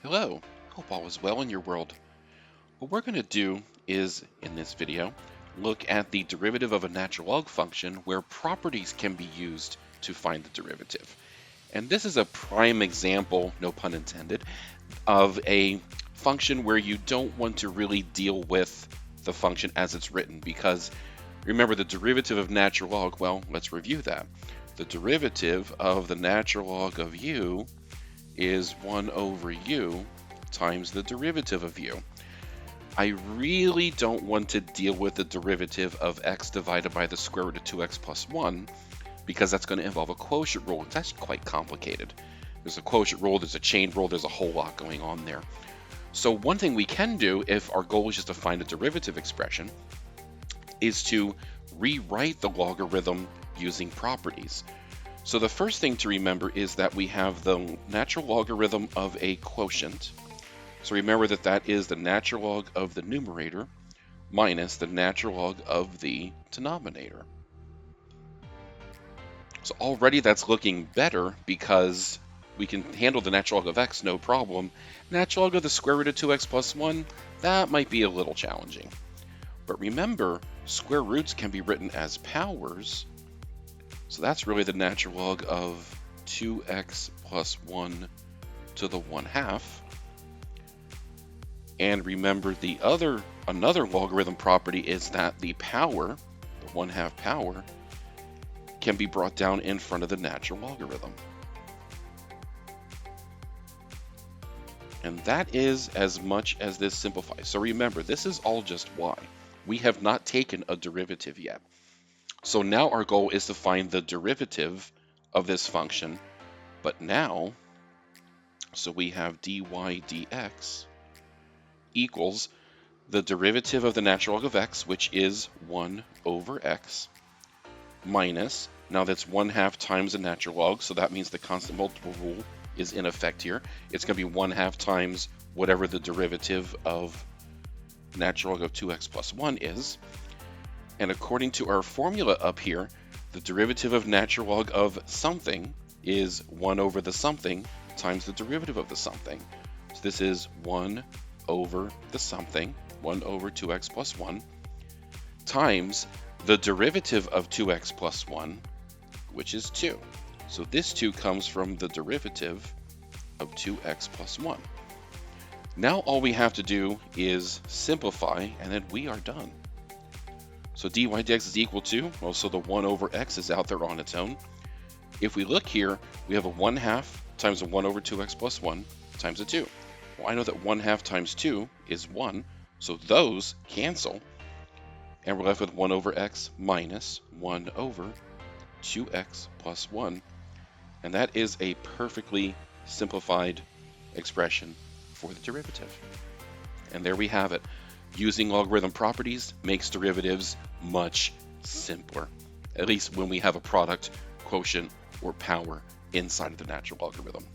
Hello, hope all is well in your world. What we're going to do is, in this video, look at the derivative of a natural log function where properties can be used to find the derivative. And this is a prime example, no pun intended, of a function where you don't want to really deal with the function as it's written because remember the derivative of natural log, well, let's review that. The derivative of the natural log of u is 1 over u times the derivative of u. I really don't want to deal with the derivative of x divided by the square root of 2x plus 1 because that's going to involve a quotient rule. It's actually quite complicated. There's a quotient rule, there's a chain rule, there's a whole lot going on there. So one thing we can do if our goal is just to find a derivative expression is to rewrite the logarithm using properties. So the first thing to remember is that we have the natural logarithm of a quotient. So remember that that is the natural log of the numerator minus the natural log of the denominator. So already that's looking better because we can handle the natural log of x no problem. Natural log of the square root of 2x plus 1, that might be a little challenging. But remember, square roots can be written as powers. So that's really the natural log of 2x plus 1 to the 1/2. And remember another logarithm property is that the power, the 1/2 power, can be brought down in front of the natural logarithm. And that is as much as this simplifies. So remember, this is all just y. We have not taken a derivative yet. So now our goal is to find the derivative of this function, but now, so we have dy dx equals the derivative of the natural log of x, which is 1 over x, minus, now that's 1/2 times the natural log, so that means the constant multiple rule is in effect here. It's going to be 1/2 times whatever the derivative of natural log of 2x plus 1 is. And according to our formula up here, the derivative of natural log of something is 1 over the something times the derivative of the something. So this is 1 over the something, 1 over 2x plus 1, times the derivative of 2x plus 1, which is 2. So this 2 comes from the derivative of 2x plus 1. Now all we have to do is simplify, and then we are done. So dy dx is equal to, well, so the 1 over x is out there on its own. If we look here, we have a 1/2 times a 1 over 2x plus 1 times a 2. Well, I know that 1/2 times 2 is 1, so those cancel. And we're left with 1 over x minus 1 over 2x plus 1. And that is a perfectly simplified expression for the derivative. And there we have it. Using logarithm properties makes derivatives much simpler, at least when we have a product, quotient, or power inside of the natural logarithm.